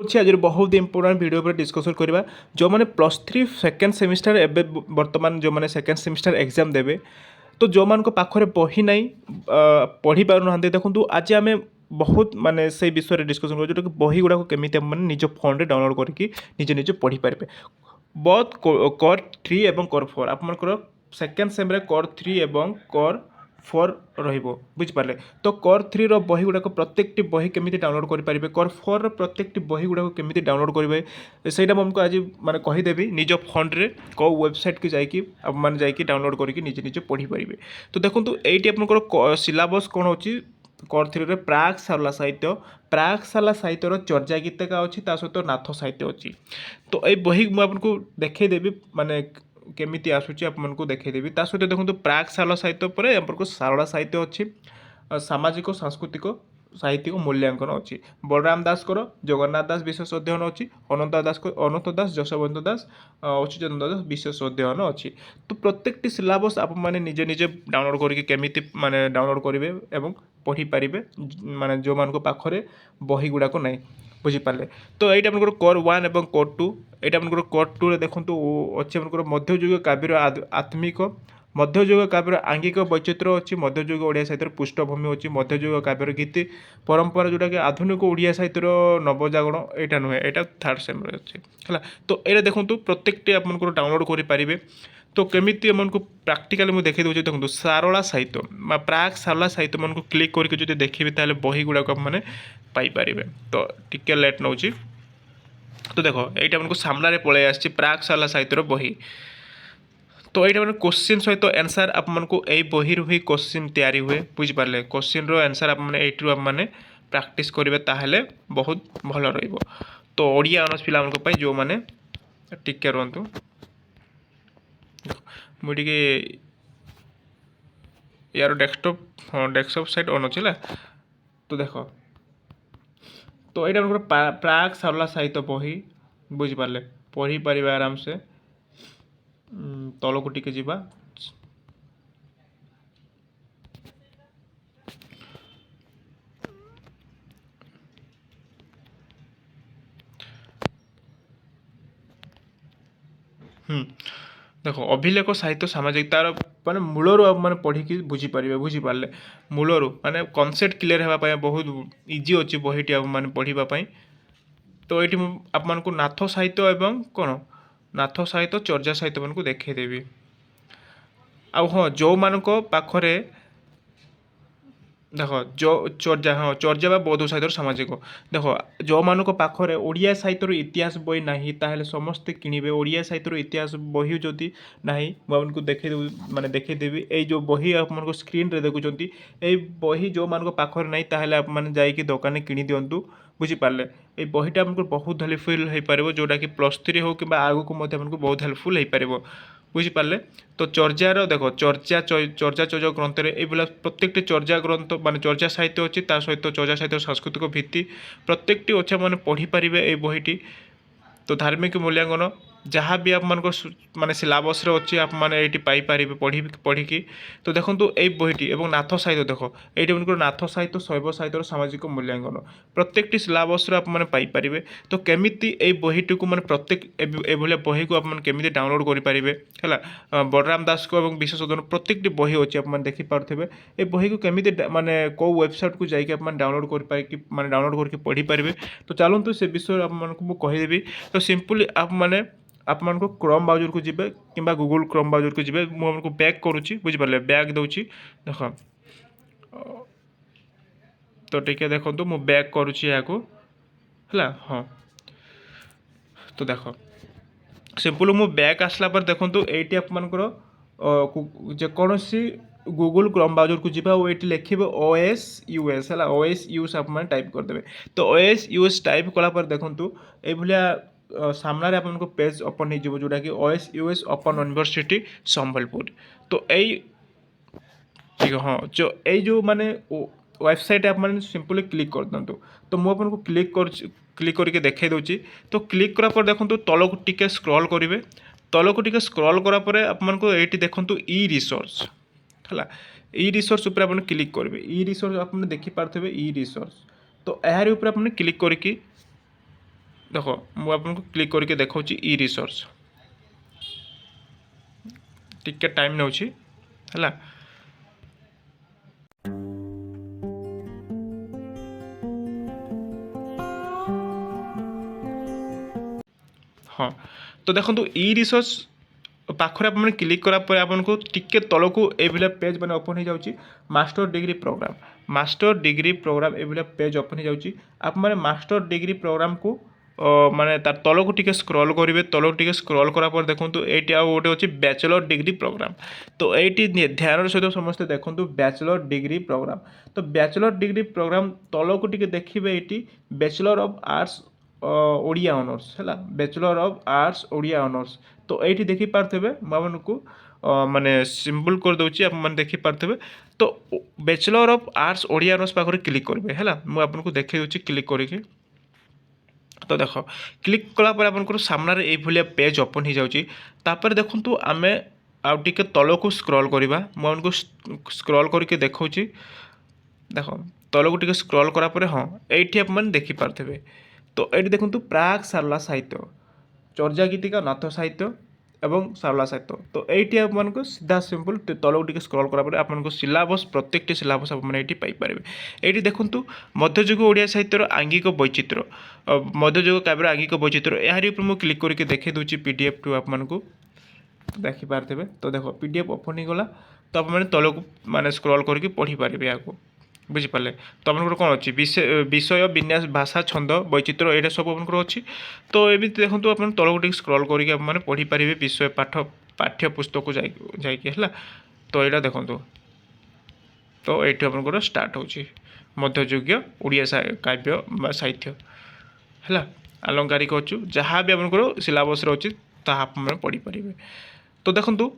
হচ্ছে আজ বহুত ইম্পর্টাট ভিডিও উপরে ডিসকসন করা যে প্লস থ্রি সেকেন্ড সেমিস্টার এবে বর্তমান যে সেকেন্ড সেমিস্টার এক্সাম দেবে তো যে পাখে বহি নাই পড়ি পার না দেখুন আজ আমি বহুত মানে সেই বিষয়ে ডিসকসন করছি যেটা বহি গুড়া কেমিতি মানে নিজ ফোনে ডাউনলোড করি নিজে নিজে পড়ি পারে বথ কর থ্রি এবং কর ফোর আপনার সেকেন্ড সেম্রে কর থ্রি এবং কর ফোর রহব বুঝিপারে তো কর থ্রি বহি গুড়া প্রত্যেকটি বহি কেমিতি ডাউনলোড করে পারে কর ফোর প্রত্যেকটি বহি গুড়া কেমিতি ডাউনলোড করবে সেইটা আমি আজ মানে কহিদেবি নিজ ফোনে কেউ ওয়েবসাইট কি যাই মানে যাই ডাউনলোড করি নিজে নিজে পড়ি পারে তো দেখুন এইটি আপনার সিলাবস কোণ হচ্ছে কর থ্রি প্রাক সারলা সাহিত্যর চর্যা গীতিকা অছি তা সহিত নাথ সাহিত্য অছি তো এই বহি মু আপনার দেখাইদেবি মানে কেমিতি আসুচি আপনার দেখাইদেবি তা সহিত দেখুন প্রাক সারলা সাহিত্য পরে আপনার সারলা সাহিত্য অছি সামাজিক সাংস্কৃতিক সাহিত্যিক মূল্যাঙ্কন অছি বলরাম দাসকর জগন্নাথ দাস বিশেষ অধ্যয়ন অছি অনন্ত দাস যশবন্ত দাস অচ্যুতানন্দ দাস বিশেষ অধ্যয়ন অছি তো প্রত্যেকটি সিলাবস আপনার নিজে নিজে ডাউনলোড করি কেমিতি মানে ডাউনলোড করবে এবং পড়ি পারে মানে যে পাখে বহি গুড়াক নাই বুঝিপারে তো এইটা আপনার কোর ওয়ান এবং কোর টু এটা আপনার কোর টুরে দেখুন অছি আপনার মধ্যযুগীয় কাব্যর আত্মিক মধ্যযুগ কাব্যর আঙ্গিক বৈচিত্র্য অছি মধ্যযুগ ওড়িয়া সাহিত্যর পৃষ্ঠভূমি অছি মধ্যযুগ কাব্যর গীতি পরম্পরা যেটাকি আধুনিক ওড়িয়া সাহিত্যর নবজাগরণ এটা নুহে এটা থার্ড সেম্রে অছি হল তো এটা দেখুন প্রত্যেকটি আপনার ডাউনলোড করে পারে তো কেমিতি এমনকু প্রাক্টিকালি মু দেখাই দেছি দেখুন সারলা সাহিত্য বা প্রাক সারলা সাহিত্য এমনকু ক্লিক করি যদি দেখবে তাহলে বহি গুড়াক মানে পাইপারে তো টিকে লেট নেଉଛି তো দেখ এইটা আপনার সামনে পলাই আসছে প্রাক সারলা সাহিত্যর বহি তো এইটা মানে কোশ্চিন সহিত আনসার আপনার এই বহির হি কোশ্চিন তৈরি হুয়ে বুঝিপারে কোশ্চিন্র আনসার আপনার এইটু আপনার প্রাকটিস করবে তাহলে বহুত ভালো রহব তো ওড়িয়া অনর্স পিলাମାନଙ୍କ ପାଇଁ ଯେଉଁମାନେ ଟିକେ ରୁହନ୍ତୁ ମୁଁ ଟିକେ यार डेस्कटप हाँ डेस्कटप साइट ऑन अच्छे तो देख तो यहाँ प्राक सारला साहित्य बही बुझिपारे पढ़ी पारे आराम से तलक टिके जा देख अभिलेख साहित्य सामाजिक तार माने मूलर मैंने पढ़ी बुझीपारे बुझीपारे मूलर माने कनसेप्ट क्लीयर होगापाई बहुत इजी अच्छी बहीटी मैंने पढ़ापी तो ये आपको नाथ साहित्य एवं कौन नाथ साहित्य चर्चा साहित्य मान को देखदेवी आ हाँ जो मान पाखरे देख जो चर्चा हाँ चर्चा बा बौद्ध साहित्य सामाजिक देख जो मान पाखरे ओडिया साहित्यर इतिहास बही ना ताहले समस्ते किणवे ओडिया साहित्यर इतिहास बही जदि ना मुझे देखेदेवी माने देखेदेवी ये जो बही आप स्क्रीन रे देखुं ये बही जो मान पाखरे ना ताहले आप मैंने जाइए दुकान किणी दिंतु बुझीपारे ये बहीटा आपको बहुत हेल्पफुल हो पार जोटा कि प्लस थ्री हो कि आगक बहुत हेल्पफुल हो पार बुझीपारे तो चर्चार देख चर्चा चर्चा चर्चा ग्रंथ ये प्रत्येक चर्चा ग्रंथ मान चर्चा साहित्य अच्छी सहित चर्चा साहित्य सांस्कृतिक भित्ति प्रत्येक अच्छे मैंने पढ़ी पारे ये बहीटी तो धार्मिक मूल्यांकन जहाँ भी आप माने सिलेबस अच्छी आप ये पाइपर पढ़ी तो देखो ये बहीटी और नाथ साहित्य देख ये नाथ साहित्य शैव साहित्य सामाजिक मूल्यांकन प्रत्येक सिलेबस आप पाइपर तो केमिति ये बहीटी को मैंने प्रत्येक एभलिया बही को आप केमिति डाउनलोड करेंगे है बलराम दास को विशेष अध्ययन प्रत्येक बही अच्छी आप देखिपे ये बही को केमिति माने कौ वेबसाइट को जाकि आप डाउनलोड कर माने डाउनलोड करके पढ़ी पारे तो चलतु से विषय आपको कहीदेवी तो सिंपली आप माने आपको क्रोम ब्राउजर को जीवे कि गूगल क्रोम ब्राउजर को जीवे मुझे बैक करुच्ची बुझीपारे बैक दूची देख तो टिके देखो मु बैक करुच्ची या है हाँ तो देख सिंपल मु बैक आसला पर देखो ये आपर जेकोसी गूगल क्रोम ब्राउजर को जीवा और ये लिखे OS/US है OS/US आप टाइप करदे तो OS/US टाइप कलापर देखूँ ये सामने आपको पेज ओपन हो जोटा कि OS/US ओपन यूनिवर्सिटी संबलपुर तो यही ठीक है हाँ जो माने वेबसाइट आप सिंपली क्लिक कर दिंतु तो मुझे आपको क्लिक करके देखा दूसरी तो क्लिक करा पर देखो तलक टिके स्क्रॉल करेंगे तलक टिके स्क्रॉल करापर आपको ये देखो ई रिसोर्स है ई रिसोर्स उपर आप क्लिक करेंगे ई रिसोर्स आप देखिपारे ई रिसोर्स तो यार ऊपर आपने क्लिक करके देख मुझे क्लिक करके देखा ई रिसोर्स टिके टाइम नौ है। हाँ तो देखो ई रिसोर्स पाखरे आप क्लिक करापर आपको टिके तलक ये पेज मैंने ओपन हो जाऊँगी मास्टर डिग्री प्रोग्राम ये पेज ओपन हो जाऊँगी आप मास्टर डिग्री प्रोग्राम को माने तार तलक टिके स्क्रॉल करेंगे तलक टिके स्क्रॉल करापर देखो ये आउ गोटे अच्छी बैचलर डिग्री प्रोग्राम तो ये ध्यान सहित समस्ते देखो बैचलर डिग्री प्रोग्राम तो बैचलर डिग्री प्रोग्राम तलक टिके देखिए ये bachelor of arts Odia honours है bachelor of arts Odia honours तो ये देखिपारे मुझे माने सिंबल कर दूसरी आप देखी पारे तो bachelor of arts Odia honours पाखे क्लिक करेंगे है मुझे देखी दूसरी क्लिक करके तो देख क्लिक कलापर आपंकर सामने ये पेज ओपन हो जाऊँगी देखूँ आम आउ टे तलक स्क्रॉल करवा मुझे स्क्रॉल करके देखा देख तलक टे स्क्रॉल करापर हाँ ये आप देखिपारे तो ये देखूँ प्राक सारला साहित्य चर्जा गीतिका नाथ साहित्य एवं सारला साहित्य तो ये आपको सीधा सिंपल तलक टे स्क्रॉल करापर आपको सिलेबस प्रत्येक सिलेबस आपने पाइपर ये देखूँ मध्ययुग ओडिया साहित्यर आंगिक वैचित्र मध्ययुग काव्यर आंगिक वैचित्र यार मुझे क्लिक करके देखे दूसरी पीडीएफ टू आपको देखिपारे तो देख पीडीएफ ओपन हो गला तो आप तलक माने स्क्रॉल करके पढ़ी पारे आपको बुझिपारे तो आपंकर कौन अच्छी विषय विन्यास भाषा छंद वैचित्र यहाँ सब आपंकर अच्छी तो ये देखो आप तलक टे स्क्रॉल करके पढ़ी पारे विषय पाठ्य पुस्तक है तो यहाँ देखो तो ये आपंकर स्टार्ट हो मध्ययुगीय ओडिया काव्य साहित्य है आलंकारिक अच्छु जहाँ भी आपंकर सिलेबस अच्छी आप पढ़ी पारे तो देखो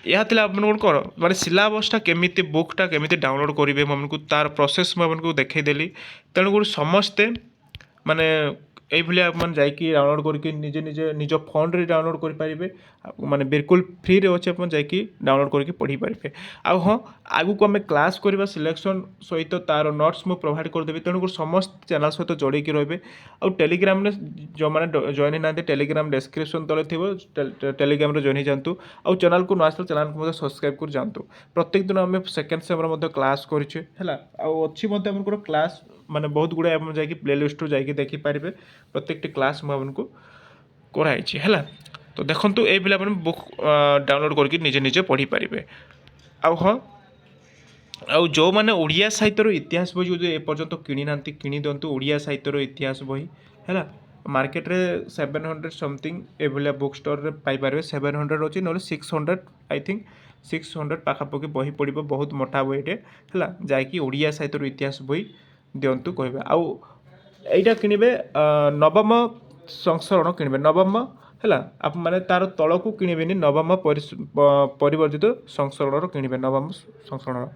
यह आपन कौन माने सिलेबसटा केमी बुकटा केमी डाउनलोड करेंगे मुझे तार प्रोसेस मुझे देखईदेली तेणुक समस्ते माने ये आप डाउनलोड करके निजे निजे निज फोन रे डाउनलोड करेंगे माने बिल्कुल फ्री रे अच्छे जाकि डाउनलोड करके पढ़ी पारे आउ हाँ आगु को आम क्लास करवा सिलेक्शन सहित तार नोट्स मुझे प्रोवाइड करदेवी तेणुक समस्त चैनल सहित जोड़ी रही आउ टेलीग्राम रे जो मैंने जॉइन ना टेलीग्राम डिस्क्रिप्शन तले थी टेलीग्राम रे जॉइन हो जातु आउ चैनल को न आस चैनल को सब्सक्राइब कर जातु प्रत्येक दिन आम सेकेंड सेम क्लास करें आमको क्लास माने बहुत गुड़ाए आप जाकि प्लेलिस्ट जाकि देखिपारे प्रत्येक क्लास मुझे कराई है तो देखो ये बुक डाउनलोड करके निजे निजे पढ़ी पारे आउ हाँ आउ जो मैंने ओडिया साहित्यर इतिहास बही जो एपर्यंत किणी ना किणी दिंतु ओडिया साहित्यर इतिहास बही है मार्केट रे 700 समथिंग ये बुक स्टोर रे पाइपर 700 अच्छी ना 600 आई थिंक 600 पाखापाखि बही पड़ बहुत मोटा बहीटे है जैकि ओडिया साहित्यर इतिहास बही दिंतु कहे आउ यहीटा किणवे नवम संस्करण किणवे नवम है आप माने तार तल को किणवेनि नवम परिवर्तित संस्करण किणवे नवम संस्करण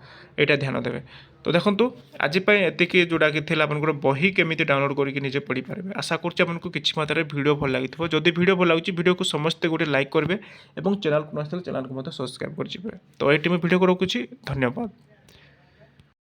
यहाँ ध्यान देवे तो देखो आज ये जोड़ा कि आपंकर बही केमी डाउनलोड करके निजे पढ़ी पारे आशा करूँ किसी मात्रा वीडियो भल लगी जदि वीडियो भल लगे वीडियो को समस्ते गोटे लाइक करेंगे और चैनल को न चैनल को सब्सक्राइब कर तो ये वीडियो को रखुच्छी धन्यवाद।